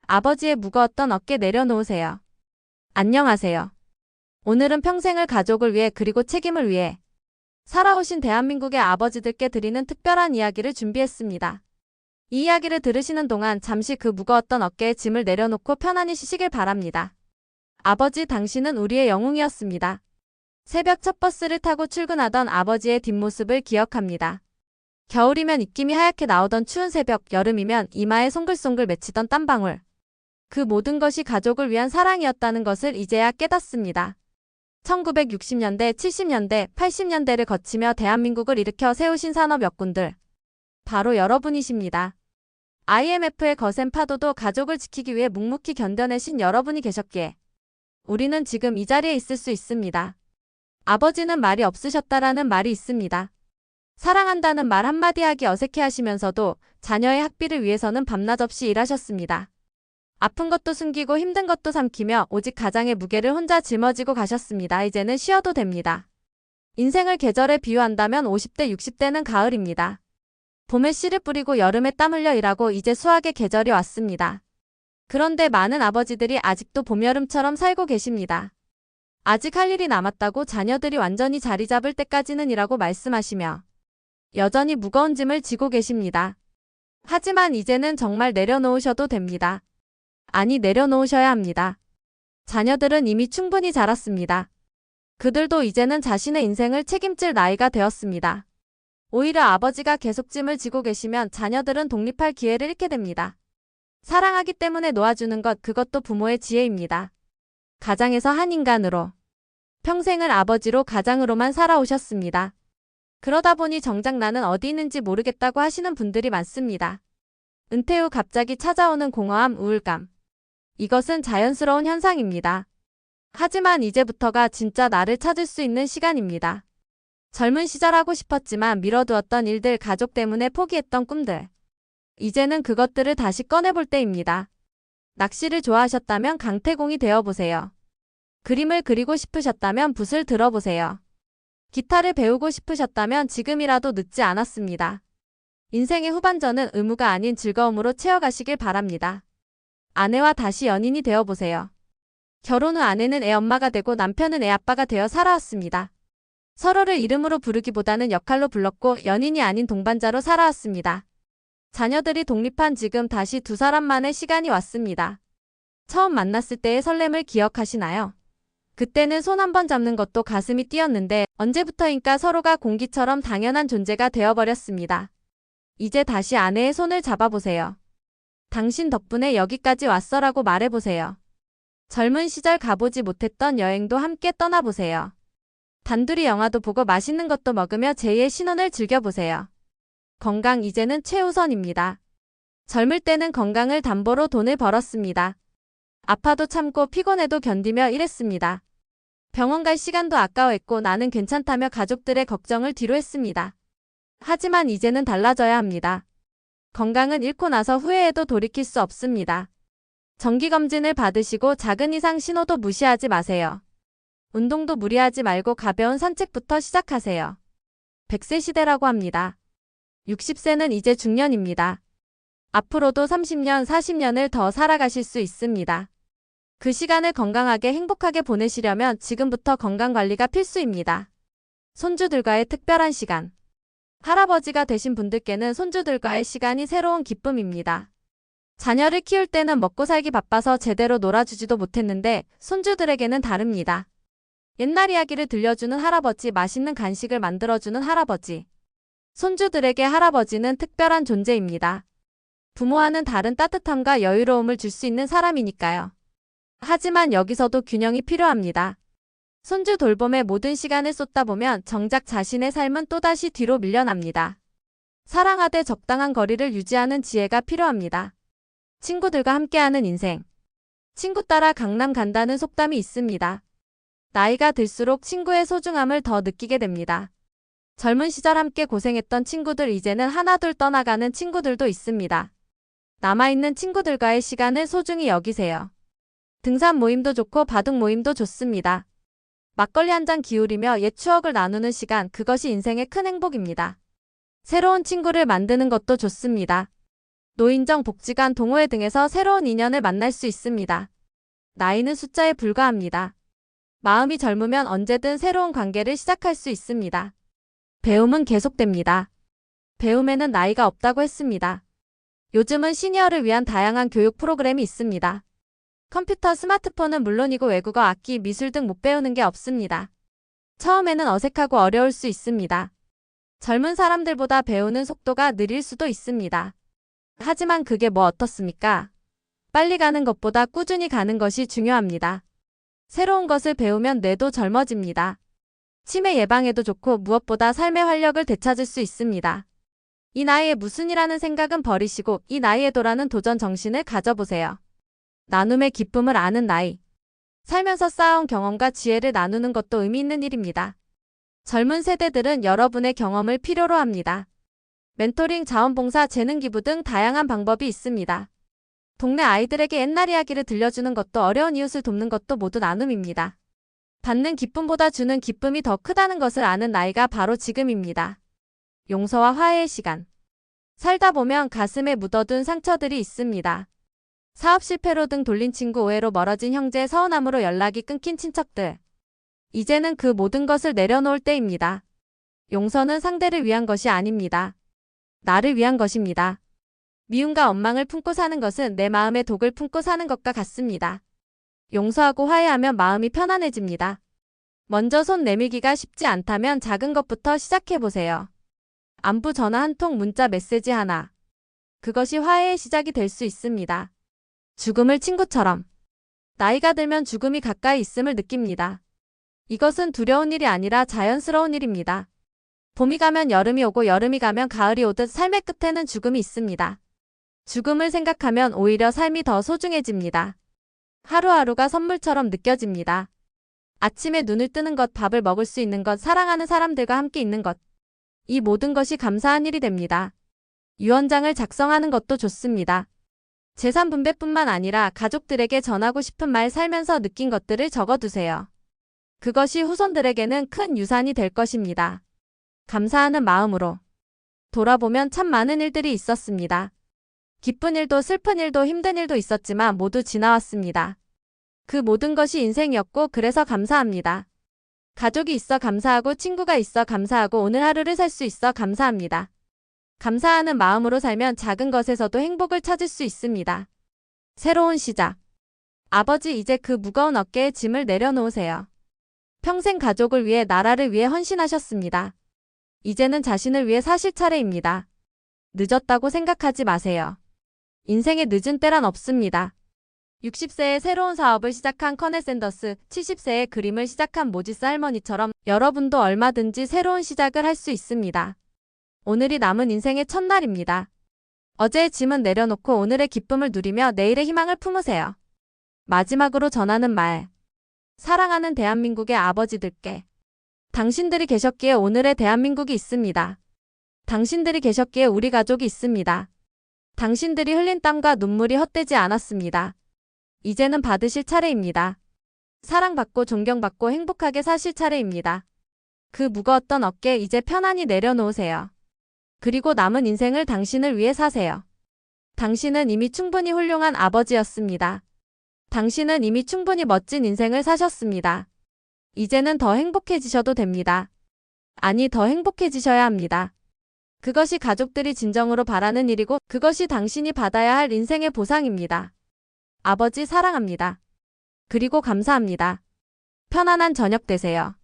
아버지의 무거웠던 어깨 내려놓으세요. 안녕하세요. 오늘은 평생을 가족을 위해 그리고 책임을 위해 살아오신 대한민국의 아버지들께 드리는 특별한 이야기를 준비했습니다. 이 이야기를 들으시는 동안 잠시 그 무거웠던 어깨에 짐을 내려놓고 편안히 쉬시길 바랍니다. 아버지, 당신은 우리의 영웅이었습니다. 새벽 첫 버스를 타고 출근하던 아버지의 뒷모습을 기억합니다. 겨울이면 입김이 하얗게 나오던 추운 새벽, 여름이면 이마에 송글송글 맺히던 땀방울. 그 모든 것이 가족을 위한 사랑이었다는 것을 이제야 깨닫습니다. 1960년대, 70년대, 80년대를 거치며 대한민국을 일으켜 세우신 산업 역군들. 바로 여러분이십니다. IMF의 거센 파도도 가족을 지키기 위해 묵묵히 견뎌내신 여러분이 계셨기에 우리는 지금 이 자리에 있을 수 있습니다. 아버지는 말이 없으셨다라는 말이 있습니다. 사랑한다는 말 한마디 하기 어색해하시면서도 자녀의 학비를 위해서는 밤낮 없이 일하셨습니다. 아픈 것도 숨기고 힘든 것도 삼키며 오직 가장의 무게를 혼자 짊어지고 가셨습니다. 이제는 쉬어도 됩니다. 인생을 계절에 비유한다면 50대, 60대는 가을입니다. 봄에 씨를 뿌리고 여름에 땀 흘려 일하고 이제 수확의 계절이 왔습니다. 그런데 많은 아버지들이 아직도 봄, 여름처럼 살고 계십니다. 아직 할 일이 남았다고 자녀들이 완전히 자리 잡을 때까지는 이라고 말씀하시며 여전히 무거운 짐을 지고 계십니다. 하지만 이제는 정말 내려놓으셔도 됩니다. 아니, 내려놓으셔야 합니다. 자녀들은 이미 충분히 자랐습니다. 그들도 이제는 자신의 인생을 책임질 나이가 되었습니다. 오히려 아버지가 계속 짐을 지고 계시면 자녀들은 독립할 기회를 잃게 됩니다. 사랑하기 때문에 놓아주는 것, 그것도 부모의 지혜입니다. 가장에서 한 인간으로 평생을 아버지로 가장으로만 살아오셨습니다. 그러다 보니 정작 나는 어디 있는지 모르겠다고 하시는 분들이 많습니다. 은퇴 후 갑자기 찾아오는 공허함, 우울감. 이것은 자연스러운 현상입니다. 하지만 이제부터가 진짜 나를 찾을 수 있는 시간입니다. 젊은 시절 하고 싶었지만 미뤄두었던 일들, 가족 때문에 포기했던 꿈들. 이제는 그것들을 다시 꺼내볼 때입니다. 낚시를 좋아하셨다면 강태공이 되어보세요. 그림을 그리고 싶으셨다면 붓을 들어보세요. 기타를 배우고 싶으셨다면 지금이라도 늦지 않았습니다. 인생의 후반전은 의무가 아닌 즐거움으로 채워가시길 바랍니다. 아내와 다시 연인이 되어보세요. 결혼 후 아내는 애 엄마가 되고 남편은 애 아빠가 되어 살아왔습니다. 서로를 이름으로 부르기보다는 역할로 불렀고 연인이 아닌 동반자로 살아왔습니다. 자녀들이 독립한 지금 다시 두 사람만의 시간이 왔습니다. 처음 만났을 때의 설렘을 기억하시나요? 그때는 손 한 번 잡는 것도 가슴이 뛰었는데 언제부터인가 서로가 공기처럼 당연한 존재가 되어버렸습니다. 이제 다시 아내의 손을 잡아보세요. 당신 덕분에 여기까지 왔어라고 말해보세요. 젊은 시절 가보지 못했던 여행도 함께 떠나보세요. 단둘이 영화도 보고 맛있는 것도 먹으며 제2의 신혼을 즐겨보세요. 건강, 이제는 최우선입니다. 젊을 때는 건강을 담보로 돈을 벌었습니다. 아파도 참고 피곤해도 견디며 일했습니다. 병원 갈 시간도 아까워했고 나는 괜찮다며 가족들의 걱정을 뒤로 했습니다. 하지만 이제는 달라져야 합니다. 건강은 잃고 나서 후회해도 돌이킬 수 없습니다. 정기검진을 받으시고 작은 이상 신호도 무시하지 마세요. 운동도 무리하지 말고 가벼운 산책부터 시작하세요. 100세 시대라고 합니다. 60세는 이제 중년입니다. 앞으로도 30년, 40년을 더 살아가실 수 있습니다. 그 시간을 건강하게 행복하게 보내시려면 지금부터 건강관리가 필수입니다. 손주들과의 특별한 시간. 할아버지가 되신 분들께는 손주들과의 시간이 새로운 기쁨입니다. 자녀를 키울 때는 먹고 살기 바빠서 제대로 놀아주지도 못했는데 손주들에게는 다릅니다. 옛날 이야기를 들려주는 할아버지, 맛있는 간식을 만들어주는 할아버지. 손주들에게 할아버지는 특별한 존재입니다. 부모와는 다른 따뜻함과 여유로움을 줄 수 있는 사람이니까요. 하지만 여기서도 균형이 필요합니다. 손주 돌봄에 모든 시간을 쏟다 보면 정작 자신의 삶은 또다시 뒤로 밀려납니다. 사랑하되 적당한 거리를 유지하는 지혜가 필요합니다. 친구들과 함께하는 인생. 친구 따라 강남 간다는 속담이 있습니다. 나이가 들수록 친구의 소중함을 더 느끼게 됩니다. 젊은 시절 함께 고생했던 친구들, 이제는 하나둘 떠나가는 친구들도 있습니다. 남아있는 친구들과의 시간을 소중히 여기세요. 등산 모임도 좋고 바둑 모임도 좋습니다. 막걸리 한 잔 기울이며 옛 추억을 나누는 시간, 그것이 인생의 큰 행복입니다. 새로운 친구를 만드는 것도 좋습니다. 노인정, 복지관, 동호회 등에서 새로운 인연을 만날 수 있습니다. 나이는 숫자에 불과합니다. 마음이 젊으면 언제든 새로운 관계를 시작할 수 있습니다. 배움은 계속됩니다. 배움에는 나이가 없다고 했습니다. 요즘은 시니어를 위한 다양한 교육 프로그램이 있습니다. 컴퓨터, 스마트폰은 물론이고 외국어, 악기, 미술 등 못 배우는 게 없습니다. 처음에는 어색하고 어려울 수 있습니다. 젊은 사람들보다 배우는 속도가 느릴 수도 있습니다. 하지만 그게 뭐 어떻습니까? 빨리 가는 것보다 꾸준히 가는 것이 중요합니다. 새로운 것을 배우면 뇌도 젊어집니다. 치매 예방에도 좋고 무엇보다 삶의 활력을 되찾을 수 있습니다. 이 나이에 무슨 일하는 생각은 버리시고 이 나이에도라는 도전 정신을 가져보세요. 나눔의 기쁨을 아는 나이. 살면서 쌓아온 경험과 지혜를 나누는 것도 의미 있는 일입니다. 젊은 세대들은 여러분의 경험을 필요로 합니다. 멘토링, 자원봉사, 재능기부 등 다양한 방법이 있습니다. 동네 아이들에게 옛날 이야기를 들려주는 것도 어려운 이웃을 돕는 것도 모두 나눔입니다. 받는 기쁨보다 주는 기쁨이 더 크다는 것을 아는 나이가 바로 지금입니다. 용서와 화해의 시간. 살다 보면 가슴에 묻어둔 상처들이 있습니다. 사업 실패로 등 돌린 친구, 오해로 멀어진 형제, 서운함으로 연락이 끊긴 친척들. 이제는 그 모든 것을 내려놓을 때입니다. 용서는 상대를 위한 것이 아닙니다. 나를 위한 것입니다. 미움과 원망을 품고 사는 것은 내 마음에 독을 품고 사는 것과 같습니다. 용서하고 화해하면 마음이 편안해집니다. 먼저 손 내밀기가 쉽지 않다면 작은 것부터 시작해보세요. 안부 전화 한 통, 문자 메시지 하나. 그것이 화해의 시작이 될 수 있습니다. 죽음을 친구처럼. 나이가 들면 죽음이 가까이 있음을 느낍니다. 이것은 두려운 일이 아니라 자연스러운 일입니다. 봄이 가면 여름이 오고 여름이 가면 가을이 오듯 삶의 끝에는 죽음이 있습니다. 죽음을 생각하면 오히려 삶이 더 소중해집니다. 하루하루가 선물처럼 느껴집니다. 아침에 눈을 뜨는 것, 밥을 먹을 수 있는 것, 사랑하는 사람들과 함께 있는 것. 이 모든 것이 감사한 일이 됩니다. 유언장을 작성하는 것도 좋습니다. 재산 분배뿐만 아니라 가족들에게 전하고 싶은 말, 살면서 느낀 것들을 적어두세요. 그것이 후손들에게는 큰 유산이 될 것입니다. 감사하는 마음으로. 돌아보면 참 많은 일들이 있었습니다. 기쁜 일도 슬픈 일도 힘든 일도 있었지만 모두 지나왔습니다. 그 모든 것이 인생이었고 그래서 감사합니다. 가족이 있어 감사하고 친구가 있어 감사하고 오늘 하루를 살 수 있어 감사합니다. 감사하는 마음으로 살면 작은 것에서도 행복을 찾을 수 있습니다. 새로운 시작. 아버지, 이제 그 무거운 어깨의 짐을 내려놓으세요. 평생 가족을 위해, 나라를 위해 헌신하셨습니다. 이제는 자신을 위해 사실 차례입니다. 늦었다고 생각하지 마세요. 인생에 늦은 때란 없습니다. 60세에 새로운 사업을 시작한 커넬 샌더스, 70세에 그림을 시작한 모지스 할머니처럼 여러분도 얼마든지 새로운 시작을 할 수 있습니다. 오늘이 남은 인생의 첫날입니다. 어제의 짐은 내려놓고 오늘의 기쁨을 누리며 내일의 희망을 품으세요. 마지막으로 전하는 말. 사랑하는 대한민국의 아버지들께. 당신들이 계셨기에 오늘의 대한민국이 있습니다. 당신들이 계셨기에 우리 가족이 있습니다. 당신들이 흘린 땀과 눈물이 헛되지 않았습니다. 이제는 받으실 차례입니다. 사랑받고 존경받고 행복하게 사실 차례입니다. 그 무거웠던 어깨 이제 편안히 내려놓으세요. 그리고 남은 인생을 당신을 위해 사세요. 당신은 이미 충분히 훌륭한 아버지였습니다. 당신은 이미 충분히 멋진 인생을 사셨습니다. 이제는 더 행복해지셔도 됩니다. 아니, 더 행복해지셔야 합니다. 그것이 가족들이 진정으로 바라는 일이고 그것이 당신이 받아야 할 인생의 보상입니다. 아버지 사랑합니다. 그리고 감사합니다. 편안한 저녁 되세요.